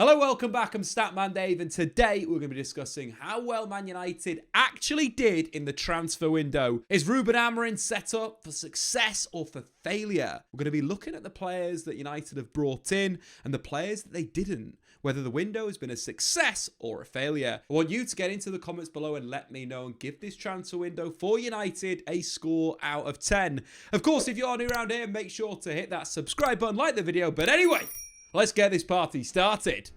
Hello, welcome back. I'm Statman Dave, and today we're going to be discussing how well Man United actually did in the transfer window. Is Ruben Amorim set up for success or for failure? We're going to be looking at the players that United have brought in and the players that they didn't, whether the window has been a success or a failure. I want you to get into the comments below and let me know and give this transfer window for United a score out of 10. Of course, if you're new around here, make sure to hit that subscribe button, like the video. But anyway, let's get this party started.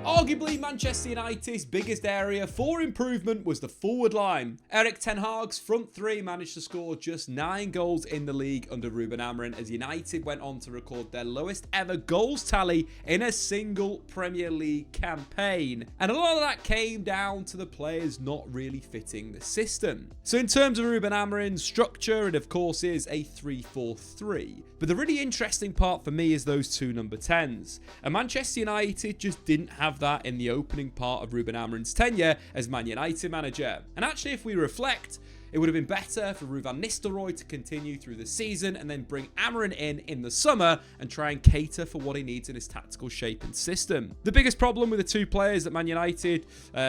Arguably, Manchester United's biggest area for improvement was the forward line. Erik ten Hag's front three managed to score just 9 goals in the league under Ruben Amorim, as United went on to record their lowest ever goals tally in a single Premier League campaign. And a lot of that came down to the players not really fitting the system. So in terms of Ruben Amorim's structure, it of course is a 3-4-3. But the really interesting part for me is those two number 10s. And Manchester United just didn't have that in the opening part of Ruben Amorim's tenure as Man United manager. And actually, if we reflect, it would have been better for Ruben Nistelrooy to continue through the season and then bring Amorim in the summer and try and cater for what he needs in his tactical shape and system. The biggest problem with the two players that Man United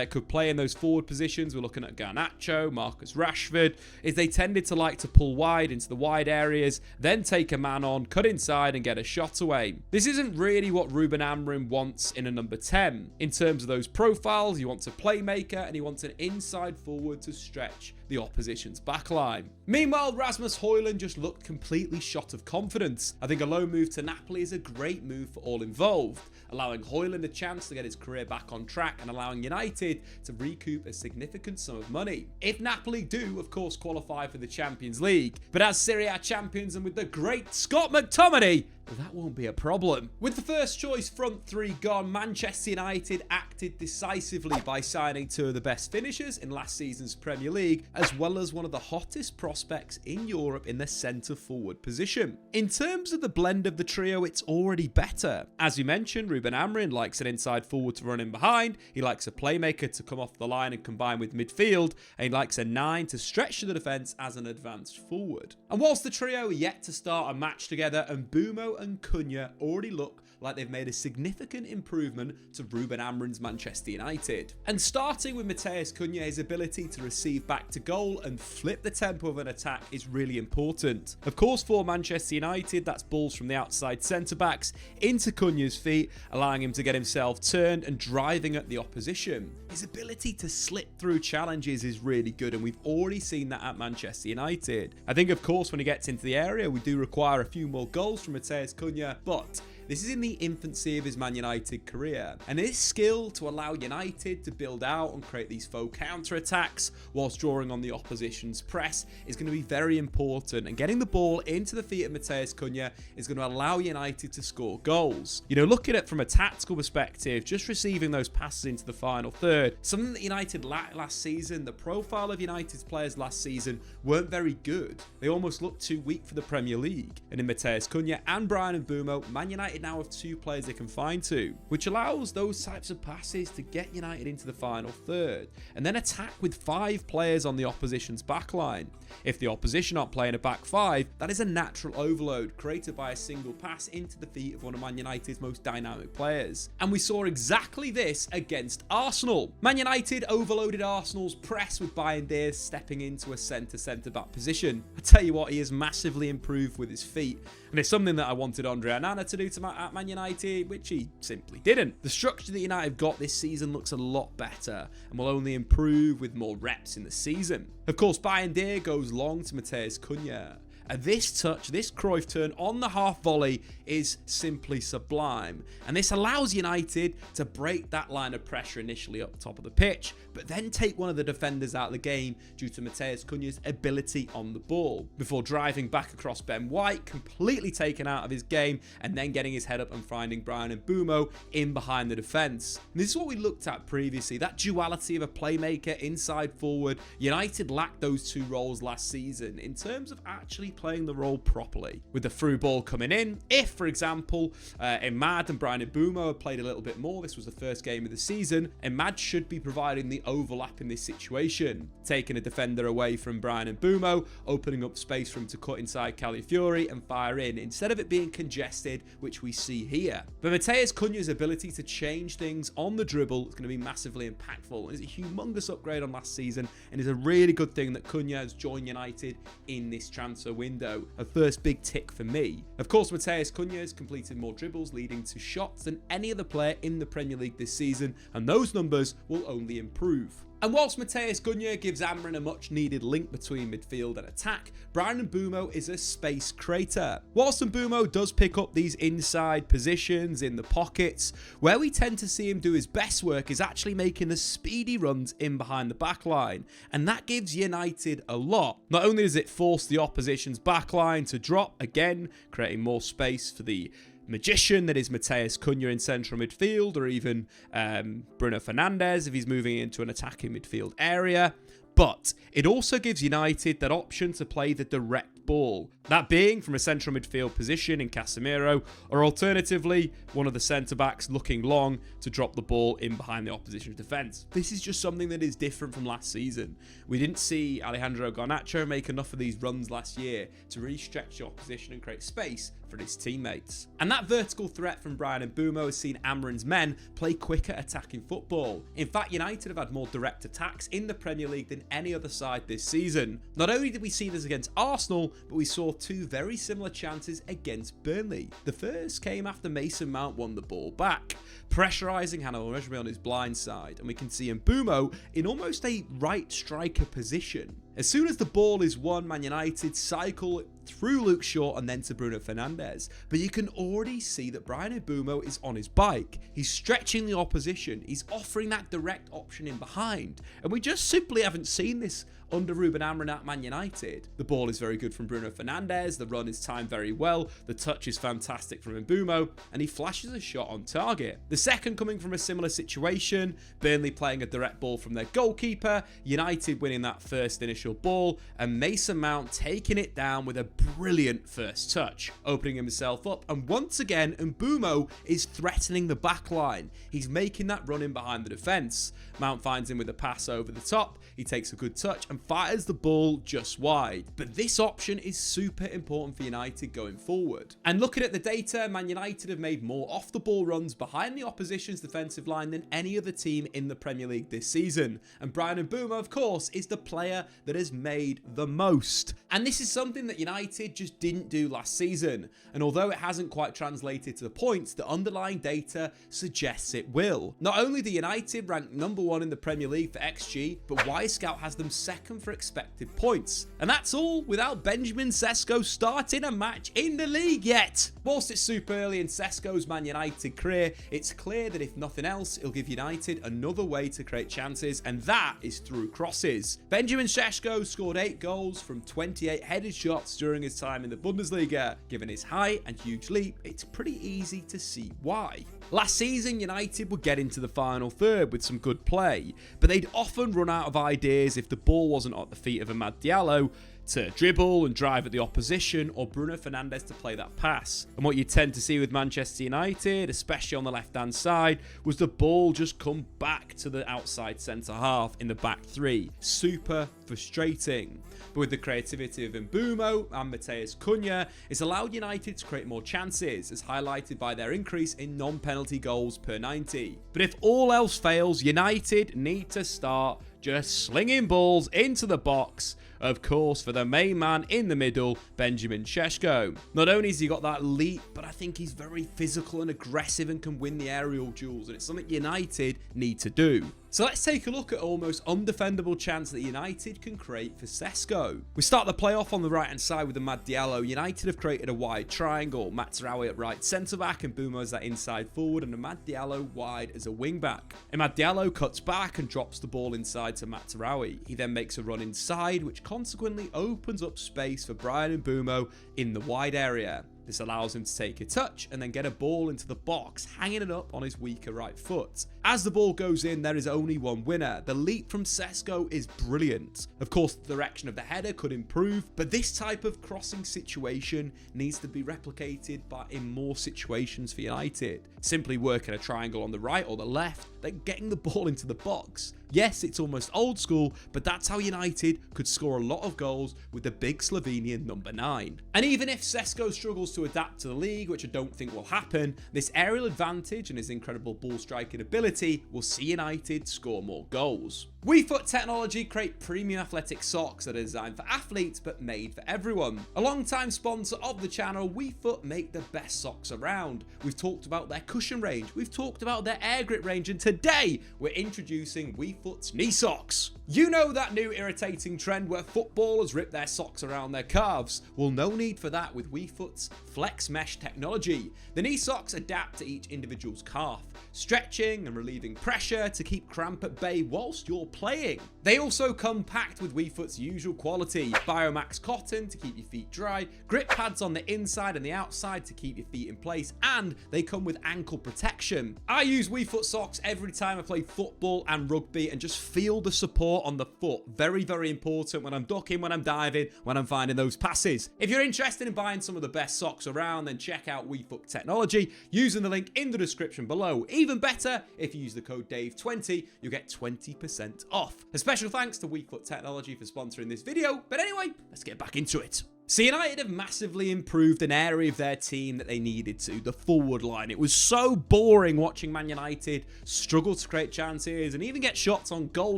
could play in those forward positions, we're looking at Garnacho, Marcus Rashford, is they tended to like to pull wide into the wide areas, then take a man on, cut inside and get a shot away. This isn't really what Ruben Amorim wants in a number 10. In terms of those profiles, he wants a playmaker and he wants an inside forward to stretch the opposition's backline. Meanwhile, Rasmus Højlund just looked completely shot of confidence. I think a loan move to Napoli is a great move for all involved, allowing Højlund a chance to get his career back on track and allowing United to recoup a significant sum of money. If Napoli do, of course, qualify for the Champions League. But as Serie A champions and with the great Scott McTominay, that won't be a problem. With the first choice front three gone, Manchester United acted decisively by signing two of the best finishers in last season's Premier League, as well as one of the hottest prospects in Europe in the centre forward position. In terms of the blend of the trio, it's already better. As we mentioned, Ruben Amorim likes an inside forward to run in behind, he likes a playmaker to come off the line and combine with midfield, and he likes a 9 to stretch to the defence as an advanced forward. And whilst the trio are yet to start a match together, Mbeumo and Cunha already look like they've made a significant improvement to Ruben Amorim's Manchester United. And starting with Matheus Cunha, his ability to receive back to goal and flip the tempo of an attack is really important. Of course, for Manchester United, that's balls from the outside centre-backs into Cunha's feet, allowing him to get himself turned and driving at the opposition. His ability to slip through challenges is really good, and we've already seen that at Manchester United. I think, of course, when he gets into the area, we do require a few more goals from Matheus Cunha, but this is in the infancy of his Man United career, and his skill to allow United to build out and create these faux counter-attacks whilst drawing on the opposition's press is going to be very important, and getting the ball into the feet of Matheus Cunha is going to allow United to score goals. You know, looking at it from a tactical perspective, just receiving those passes into the final third, something that United lacked last season. The profile of United's players last season weren't very good. They almost looked too weak for the Premier League, and in Matheus Cunha and Bryan Mbeumo, Man United now have 2 players they can find to, which allows those types of passes to get United into the final third and then attack with 5 players on the opposition's backline. If the opposition aren't playing a back 5, that is a natural overload created by a single pass into the feet of one of Man United's most dynamic players. And we saw exactly this against Arsenal. Man United overloaded Arsenal's press with Bayindir stepping into a centre-back position. I tell you what, he has massively improved with his feet, and it's something that I wanted Andre Onana to do at Man United, which he simply didn't. The structure that United have got this season looks a lot better and will only improve with more reps in the season. Of course, Bayindir goes long to Matheus Cunha. And this touch, this Cruyff turn on the half volley is simply sublime. And this allows United to break that line of pressure initially up top of the pitch, but then take one of the defenders out of the game due to Matheus Cunha's ability on the ball, before driving back across Ben White, completely taken out of his game, and then getting his head up and finding Bryan Mbeumo in behind the defence. This is what we looked at previously, that duality of a playmaker inside forward. United lacked those two roles last season in terms of actually playing the role properly. With the through ball coming in, if, for example, Imad and Brian Mbeumo had played a little bit more, this was the first game of the season, Imad should be providing the overlap in this situation, taking a defender away from Brian Mbeumo, opening up space for him to cut inside Calafiori and fire in, instead of it being congested, which we see here. But Matheus Cunha's ability to change things on the dribble is going to be massively impactful, and is a humongous upgrade on last season, and is a really good thing that Cunha has joined United in this transfer window. A first big tick for me. Of course, Matheus Cunha has completed more dribbles, leading to shots, than any other player in the Premier League this season, and those numbers will only improve. And whilst Matheus Cunha gives Amorim a much needed link between midfield and attack, Brian Mbeumo is a space creator. Whilst Mbeumo does pick up these inside positions in the pockets, where we tend to see him do his best work is actually making the speedy runs in behind the backline, and that gives United a lot. Not only does it force the opposition's backline to drop, again creating more space for the magician that is Matheus Cunha in central midfield, or even Bruno Fernandes if he's moving into an attacking midfield area, but it also gives United that option to play the direct ball, that being from a central midfield position in Casemiro, or alternatively one of the centre-backs looking long to drop the ball in behind the opposition's defence. This is just something that is different from last season. We didn't see Alejandro Garnacho make enough of these runs last year to really stretch the opposition and create space for his teammates. And that vertical threat from Brian Mbeumo has seen Amorim's men play quicker attacking football. In fact, United have had more direct attacks in the Premier League than any other side this season. Not only did we see this against Arsenal, but we saw two very similar chances against Burnley. The first came after Mason Mount won the ball back, pressurising Hannibal Mejbri on his blind side, and we can see Mbeumo in almost a right striker position. As soon as the ball is won, Man United cycle through Luke Shaw and then to Bruno Fernandes. But you can already see that Brian Mbeumo is on his bike. He's stretching the opposition. He's offering that direct option in behind. And we just simply haven't seen this under Ruben Amorim at Man United. The ball is very good from Bruno Fernandes. The run is timed very well. The touch is fantastic from Mbeumo, and he flashes a shot on target. The second coming from a similar situation, Burnley playing a direct ball from their goalkeeper, United winning that first initial ball, and Mason Mount taking it down with a brilliant first touch, opening himself up, and once again Mbeumo is threatening the back line. He's making that run in behind the defence. Mount finds him with a pass over the top, he takes a good touch and fires the ball just wide. But this option is super important for United going forward. And looking at the data, Man United have made more off the ball runs behind the opposition's defensive line than any other team in the Premier League this season. And Brian Mbeumo, of course, is the player that has made the most. And this is something that United just didn't do last season. And although it hasn't quite translated to the points, the underlying data suggests it will. Not only do United rank #1 in the Premier League for XG, but Scout has them second for expected points. And that's all without Benjamin Sesko starting a match in the league yet. Whilst it's super early in Sesko's Man United career, it's clear that if nothing else, it'll give United another way to create chances, and that is through crosses. Benjamin Sesko scored 8 goals from 28 headed shots during his time in the Bundesliga. Given his height and huge leap, it's pretty easy to see why. Last season, United would get into the final third with some good play, but they'd often run out of ideas if the ball wasn't at the feet of Amad Diallo to dribble and drive at the opposition, or Bruno Fernandes to play that pass. And what you tend to see with Manchester United, especially on the left-hand side, was the ball just come back to the outside centre-half in the back three. Super frustrating. But with the creativity of Mbeumo and Matheus Cunha, it's allowed United to create more chances, as highlighted by their increase in non-penalty goals per 90. But if all else fails, United need to start just slinging balls into the box, of course, for the main man in the middle, Benjamin Sesko. Not only has he got that leap, but I think he's very physical and aggressive and can win the aerial duels, and it's something United need to do. So let's take a look at almost undefendable chance that United can create for Sesko. We start the playoff on the right hand side with Amad Diallo. United have created a wide triangle, Mazraoui at right centre back and Mbeumo as that inside forward, and Amad Diallo wide as a wing back. Amad Diallo cuts back and drops the ball inside to Mazraoui. He then makes a run inside, which consequently opens up space for Brian Mbeumo in the wide area. This allows him to take a touch and then get a ball into the box, hanging it up on his weaker right foot. As the ball goes in, there is only one winner. The leap from Sesko is brilliant. Of course, the direction of the header could improve, but this type of crossing situation needs to be replicated in more situations for United. Simply working a triangle on the right or the left, then getting the ball into the box. Yes, it's almost old school, but that's how United could score a lot of goals with the big Slovenian number 9. And even if Sesko struggles to adapt to the league, which I don't think will happen, this aerial advantage and his incredible ball striking ability will see United score more goals. WeFoot Technology create premium athletic socks that are designed for athletes but made for everyone. A long-time sponsor of the channel, WeFoot make the best socks around. We've talked about their cushion range, we've talked about their air grip range, and today we're introducing WeFoot's knee socks. You know that new irritating trend where footballers rip their socks around their calves? Well, no need for that with WeFoot's Flex Mesh technology. The knee socks adapt to each individual's calf, stretching and relieving pressure to keep cramp at bay whilst you're playing. They also come packed with WeFoot's usual quality: Biomax cotton to keep your feet dry, grip pads on the inside and the outside to keep your feet in place, and they come with ankle protection. I use WeFoot socks every time I play football and rugby and just feel the support on the foot. Very, very important when I'm ducking, when I'm diving, when I'm finding those passes. If you're interested in buying some of the best socks around, then check out WeFoot Technology using the link in the description below. Even better, if you use the code Dave20, you'll get 20% off. A special thanks to WeFoot Technology for sponsoring this video. But anyway, let's get back into it. So United have massively improved an area of their team that they needed to, the forward line. It was so boring watching Man United struggle to create chances and even get shots on goal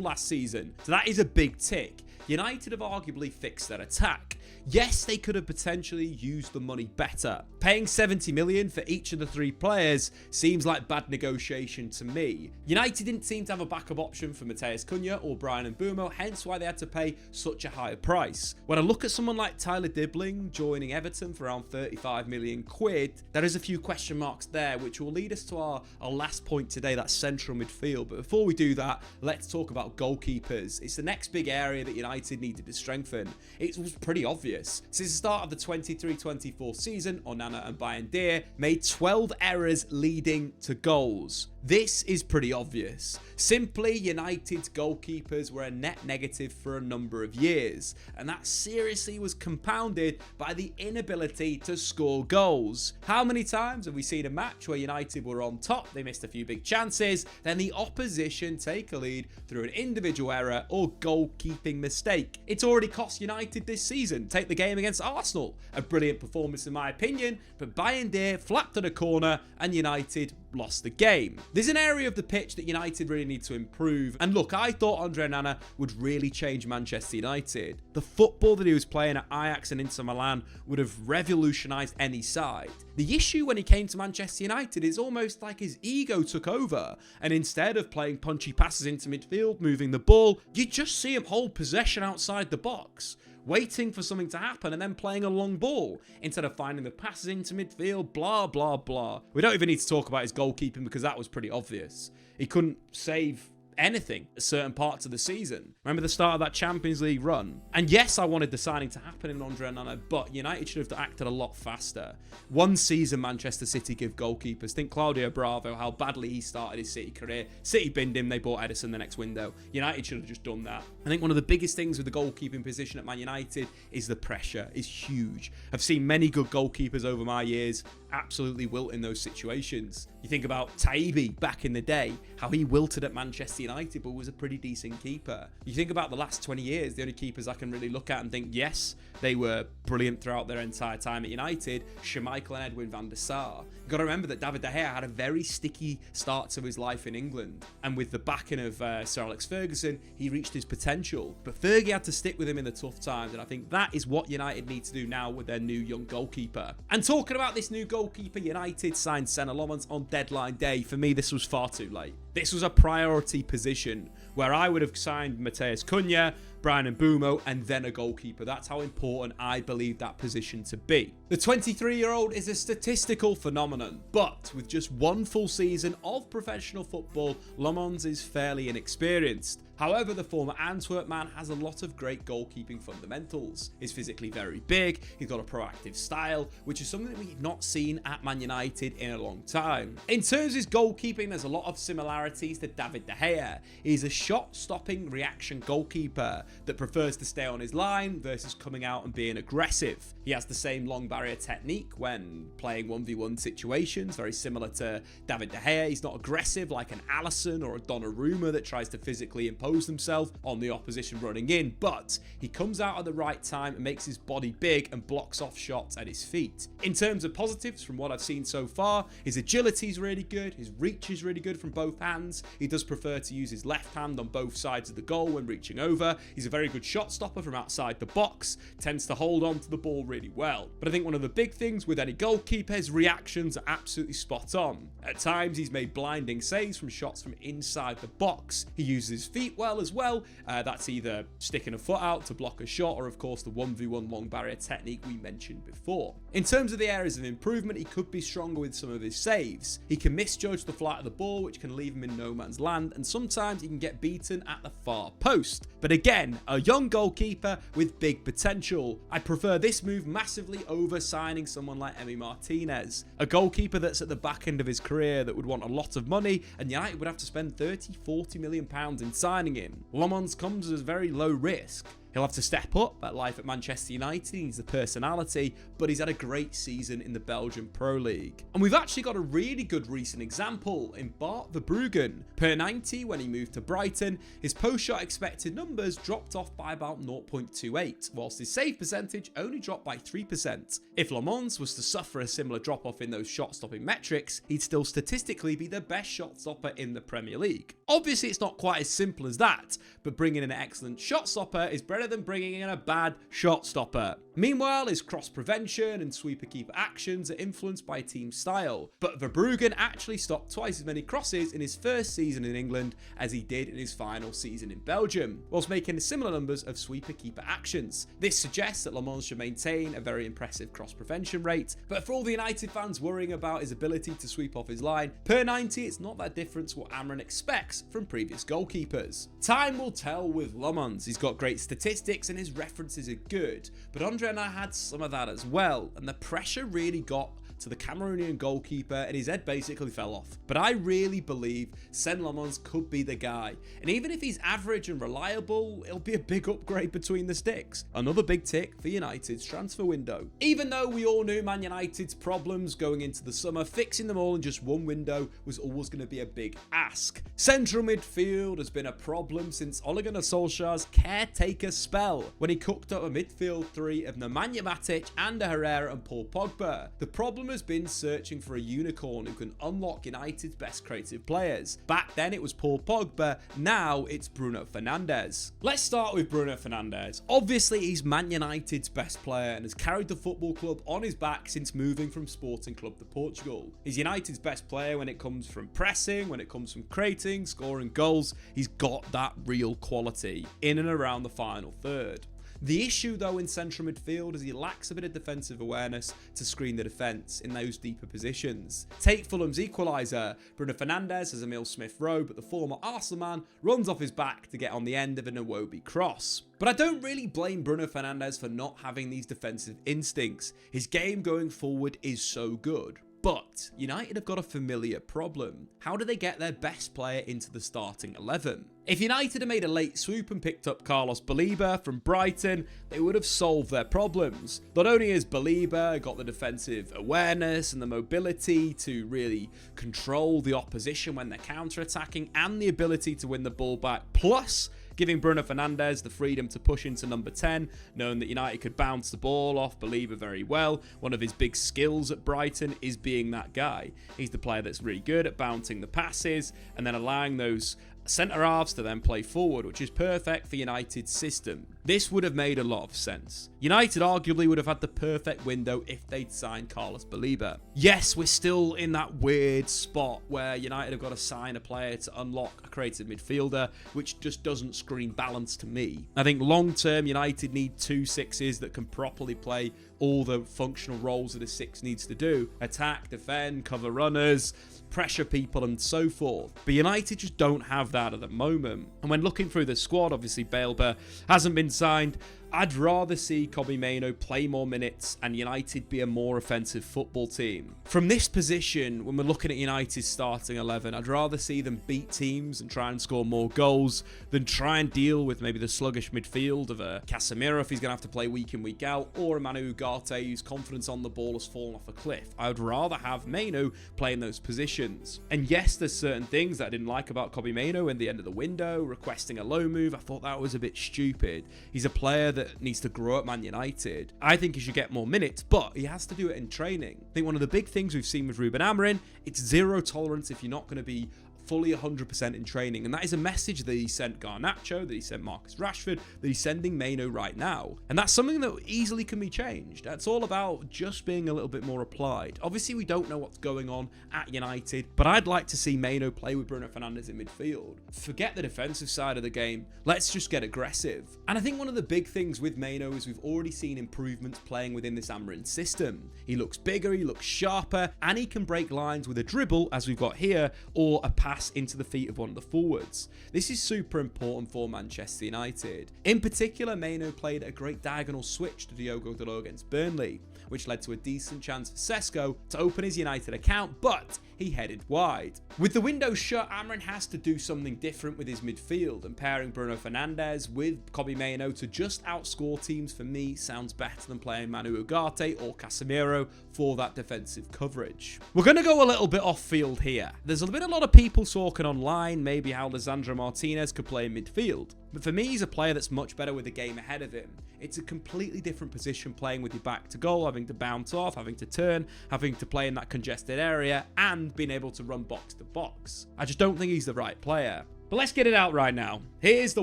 last season. So that is a big tick. United have arguably fixed their attack. Yes, they could have potentially used the money better. Paying 70 million for each of the 3 players seems like bad negotiation to me. United didn't seem to have a backup option for Cunha or Bryan Mbeumo, hence why they had to pay such a higher price. When I look at someone like Tyler Dibbling joining Everton for around 35 million quid, there is a few question marks there, which will lead us to our last point today, that's central midfield. But before we do that, let's talk about goalkeepers. It's the next big area that United needed to strengthen. It was pretty obvious. Since the start of the 23-24 season, Onana and Bayindir made 12 errors leading to goals. This is pretty obvious. Simply, United's goalkeepers were a net negative for a number of years, and that seriously was compounded by the inability to score goals. How many times have we seen a match where United were on top, they missed a few big chances, then the opposition take a lead through an individual error or goalkeeping mistake? It's already cost United this season. Take the game against Arsenal. A brilliant performance in my opinion, but Bayindir flapped at a corner and United lost the game. There's an area of the pitch that United really need to improve, and look, I thought Andre Onana would really change Manchester United. The football that he was playing at Ajax and Inter Milan would have revolutionised any side. The issue when he came to Manchester United is almost like his ego took over, and instead of playing punchy passes into midfield, moving the ball, you just see him hold possession outside the box, waiting for something to happen and then playing a long ball instead of finding the passes into midfield, blah, blah, blah. We don't even need to talk about his goalkeeping because that was pretty obvious. He couldn't save anything at certain parts of the season. Remember the start of that Champions League run? And yes, I wanted the signing to happen in Andre Onana, but United should have acted a lot faster. One season Manchester City give goalkeepers. Think Claudio Bravo, how badly he started his City career. City binned him, they bought Edison the next window. United should have just done that. I think one of the biggest things with the goalkeeping position at Man United is the pressure is huge. I've seen many good goalkeepers over my years absolutely wilt in those situations. You think about Taibi back in the day, how he wilted at Manchester United but was a pretty decent keeper. You think about the last 20 years, the only keepers I can really look at and think, yes, they were brilliant throughout their entire time at United, Schmeichel and Edwin van der Sar. You've got to remember that David De Gea had a very sticky start to his life in England, and with the backing of Sir Alex Ferguson, he reached his potential. But Fergie had to stick with him in the tough times, and I think that is what United need to do now with their new young goalkeeper. And talking about this new goalkeeper, United signed Senne Lammens on deadline day. For me, this was far too late. This was a priority position where I would have signed Cunha, Bryan Mbeumo, and then a goalkeeper. That's how important I believe that position to be. The 23-year-old is a statistical phenomenon, but with just one full season of professional football, Lammens is fairly inexperienced. However, the former Antwerp man has a lot of great goalkeeping fundamentals. He's physically very big, he's got a proactive style, which is something that we've not seen at Man United in a long time. In terms of his goalkeeping, there's a lot of similarities to David De Gea. He's a shot-stopping reaction goalkeeper that prefers to stay on his line versus coming out and being aggressive. He has the same long barrier technique when playing 1v1 situations, very similar to David De Gea. He's not aggressive like an Alisson or a Donnarumma that tries to physically impose himself on the opposition running in, but he comes out at the right time and makes his body big and blocks off shots at his feet. In terms of positives, from what I've seen so far, his agility is really good, his reach is really good from both hands. He does prefer to use his left hand on both sides of the goal when reaching over. He's a very good shot stopper from outside the box, tends to hold on to the ball really well. But I think one of the big things with any goalkeeper, his reactions are absolutely spot on. At times, he's made blinding saves from shots from inside the box. He uses his feet well as well. That's either sticking a foot out to block a shot or, of course, the 1v1 long barrier technique we mentioned before. In terms of the areas of improvement, he could be stronger with some of his saves. He can misjudge the flight of the ball, which can leave him in no man's land, and sometimes he can get beaten at the far post. But again, a young goalkeeper with big potential. I prefer this move massively over signing someone like Emi Martinez, a goalkeeper that's at the back end of his career that would want a lot of money, and United would have to spend 30-40 million pounds in signing him. Lammens comes as very low risk. He'll have to step up at life at Manchester United. He's the personality, but he's had a great season in the Belgian Pro League. And we've actually got a really good recent example in Bart Verbruggen. Per 90, when he moved to Brighton, his post-shot expected numbers dropped off by about 0.28, whilst his save percentage only dropped by 3%. If Lammens was to suffer a similar drop-off in those shot-stopping metrics, he'd still statistically be the best shot-stopper in the Premier League. Obviously, it's not quite as simple as that, but bringing in an excellent shot-stopper is better than bringing in a bad shot stopper. Meanwhile, his cross prevention and sweeper keeper actions are influenced by team style, but Verbruggen actually stopped twice as many crosses in his first season in England as he did in his final season in Belgium, whilst making similar numbers of sweeper keeper actions. This suggests that Lammens should maintain a very impressive cross prevention rate, but for all the United fans worrying about his ability to sweep off his line, per 90 it's not that different to what Amorim expects from previous goalkeepers. Time will tell with Lammens. He's got great statistics and his references are good, but Andre Onana had some of that as well, and the pressure really got to the Cameroonian goalkeeper and his head basically fell off. But I really believe Senne Lammens could be the guy, and even if he's average and reliable, it'll be a big upgrade between the sticks. Another big tick for United's transfer window. Even though we all knew Man United's problems going into the summer, fixing them all in just one window was always going to be a big ask. Central midfield has been a problem since Ole Gunnar Solskjaer's caretaker spell, when he cooked up a midfield three of Nemanja Matic, Ander Herrera and Paul Pogba. The problem has been searching for a unicorn who can unlock United's best creative players. Back then it was Paul Pogba, now it's Bruno Fernandes. Let's start with Bruno Fernandes. Obviously he's Man United's best player and has carried the football club on his back since moving from Sporting Club to Portugal. He's United's best player when it comes from pressing, when it comes from creating, scoring goals. He's got that real quality in and around the final third. The issue though in central midfield is he lacks a bit of defensive awareness to screen the defence in those deeper positions. Take Fulham's equaliser. Bruno Fernandes has Emile Smith-Rowe, but the former Arsenal man runs off his back to get on the end of an Iwobi cross. But I don't really blame Bruno Fernandes for not having these defensive instincts. His game going forward is so good. But United have got a familiar problem. How do they get their best player into the starting 11? If United had made a late swoop and picked up Carlos Baleba from Brighton, they would have solved their problems. Not only has Baleba got the defensive awareness and the mobility to really control the opposition when they're counter-attacking and the ability to win the ball back, plus giving Bruno Fernandes the freedom to push into number 10, knowing that United could bounce the ball off Baleba very well. One of his big skills at Brighton is being that guy. He's the player that's really good at bouncing the passes and then allowing those centre-halves to then play forward, which is perfect for United's system. This would have made a lot of sense. United arguably would have had the perfect window if they'd signed Carlos Baleba. Yes, we're still in that weird spot where United have got to sign a player to unlock a creative midfielder, which just doesn't scream balance to me. I think long-term, United need 2 6s that can properly play all the functional roles that a 6 needs to do: attack, defend, cover runners, pressure people, and so forth. But United just don't have that at the moment. And when looking through the squad, obviously Bale hasn't been signed. I'd rather see Kobbie Mainoo play more minutes and United be a more offensive football team. From this position, when we're looking at United's starting 11, I'd rather see them beat teams and try and score more goals than try and deal with maybe the sluggish midfield of a Casemiro if he's going to have to play week in, week out, or a Mbeumo Sesko whose confidence on the ball has fallen off a cliff. I would rather have Mainoo play in those positions. And yes, there's certain things that I didn't like about Kobbie Mainoo in the end of the window, requesting a low move. I thought that was a bit stupid. He's a player that needs to grow at Man United. I think he should get more minutes, but he has to do it in training. I think one of the big things we've seen with Ruben Amorim, it's zero tolerance if you're not going to be fully 100% in training, and that is a message that he sent Garnacho, that he sent Marcus Rashford, that he's sending Mainoo right now, and that's something that easily can be changed. That's all about just being a little bit more applied. Obviously, we don't know what's going on at United, but I'd like to see Mainoo play with Bruno Fernandes in midfield. Forget the defensive side of the game. Let's just get aggressive. And I think one of the big things with Mainoo is we've already seen improvements playing within this Amorim system. He looks bigger, he looks sharper, and he can break lines with a dribble, as we've got here, or a pass into the feet of one of the forwards. This is super important for Manchester United. In particular, Mainoo played a great diagonal switch to Diogo Dalot against Burnley, which led to a decent chance for Sesko to open his United account, but he headed wide. With the window shut, Amorim has to do something different with his midfield, and pairing Bruno Fernandes with Kobbie Mainoo to just outscore teams, for me, sounds better than playing Mbeumo Sesko or Casemiro for that defensive coverage. We're going to go a little bit off field here. There's been a lot of people talking online maybe how Lisandro Martinez could play in midfield, but for me, he's a player that's much better with the game ahead of him. It's a completely different position, playing with your back to goal, having to bounce off, having to turn, having to play in that congested area, and being able to run box to box. I just don't think he's the right player. But let's get it out right now. Here's the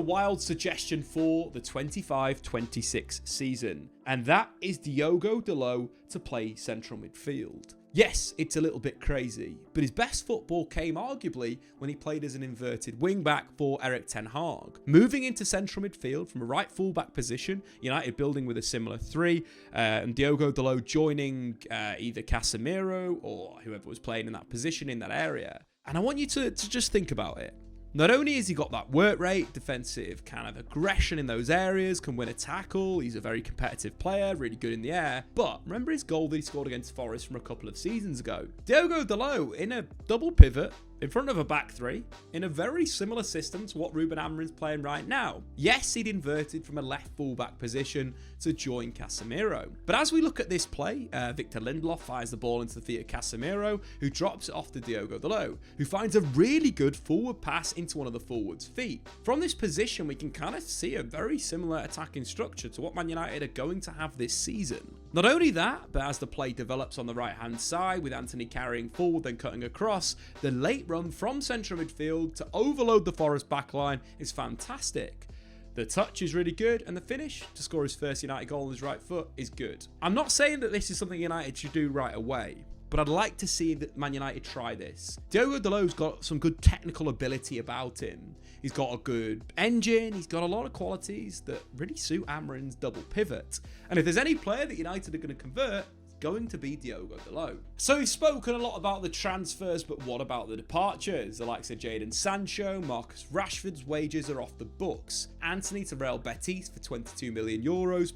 wild suggestion for the 25-26 season, and that is Diogo Dalot to play central midfield. Yes, it's a little bit crazy, but his best football came arguably when he played as an inverted wing-back for Erik ten Hag. Moving into central midfield from a right full-back position, United building with a similar 3, and Diogo Dalot joining either Casemiro or whoever was playing in that position in that area. And I want you to just think about it. Not only has he got that work rate, defensive kind of aggression in those areas, can win a tackle, he's a very competitive player, really good in the air, but remember his goal that he scored against Forest from a couple of seasons ago? Diogo Dalot in a double pivot, in front of a back 3, in a very similar system to what Ruben Amorim's playing right now. Yes, he'd inverted from a left full-back position to join Casemiro. But as we look at this play, Victor Lindelof fires the ball into the feet of Casemiro, who drops it off to Diogo Dalot, who finds a really good forward pass into one of the forwards' feet. From this position, we can kind of see a very similar attacking structure to what Man United are going to have this season. Not only that, but as the play develops on the right-hand side, with Antony carrying forward, then cutting across, the late run from central midfield to overload the Forest backline is fantastic. The touch is really good, and the finish to score his first United goal on his right foot is good. I'm not saying that this is something United should do right away, but I'd like to see that Man United try this. Diogo Dalot's got some good technical ability about him. He's got a good engine. He's got a lot of qualities that really suit Amorim's double pivot. And if there's any player that United are going to convert, going to be Diogo Dalot. So we've spoken a lot about the transfers, but what about the departures? The likes of Jadon Sancho, Marcus Rashford's wages are off the books. Antony to Real Betis for €22 million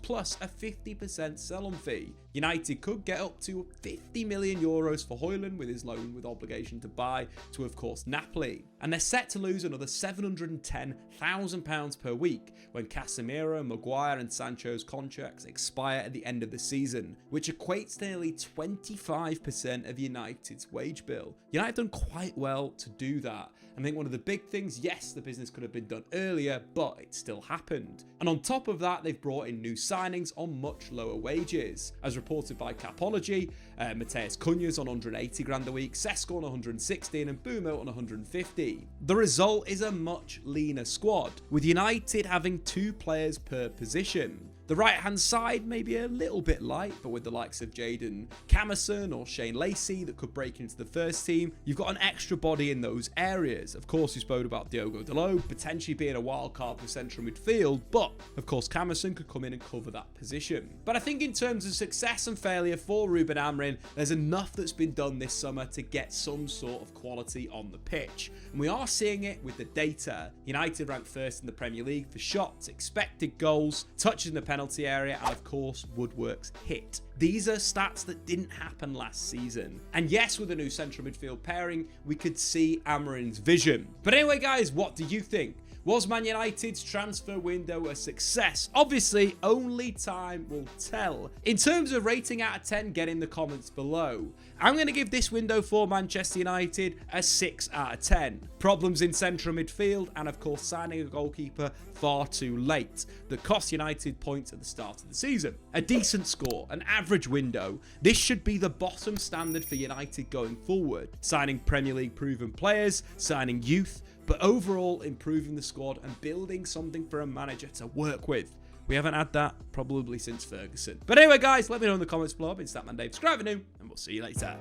plus a 50% sell-on fee. United could get up to €50 million for Højlund with his loan with obligation to buy to, of course, Napoli. And they're set to lose another £710,000 per week when Casemiro, Maguire and Sancho's contracts expire at the end of the season, which equates to nearly 25% of United's wage bill. United done quite well to do that. I think one of the big things, yes, the business could have been done earlier, but it still happened. And on top of that, they've brought in new signings on much lower wages. As reported by Capology, Matheus Cunha's on 180 grand a week, Sesko on 160 and Mbeumo on 150. The result is a much leaner squad, with United having 2 players per position. The right-hand side maybe a little bit light, but with the likes of Jaden Camerson or Shane Lacey that could break into the first team, you've got an extra body in those areas. Of course, we spoke about Diogo Dalot potentially being a wild card for central midfield, but of course Camerson could come in and cover that position. But I think in terms of success and failure for Ruben Amorim, there's enough that's been done this summer to get some sort of quality on the pitch. And we are seeing it with the data. United ranked first in the Premier League for shots, expected goals, touches in the penalty area, and of course Woodwork's hit. These are stats that didn't happen last season. And yes, with a new central midfield pairing, we could see Amorim's vision. But anyway, guys, what do you think? Was Man United's transfer window a success? Obviously, only time will tell. In terms of rating out of 10, get in the comments below. I'm going to give this window for Manchester United a 6 out of 10. Problems in central midfield, and of course signing a goalkeeper far too late that cost United points at the start of the season. A decent score, an average window. This should be the bottom standard for United going forward. Signing Premier League proven players, signing youth, but overall improving the squad and building something for a manager to work with. We haven't had that probably since Ferguson. But anyway, guys, let me know in the comments below. I've been Statman Dave, subscribe if you're new, and we'll see you later.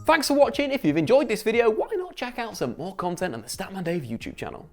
Thanks for watching. If you've enjoyed this video, why not check out some more content on the Statman Dave YouTube channel?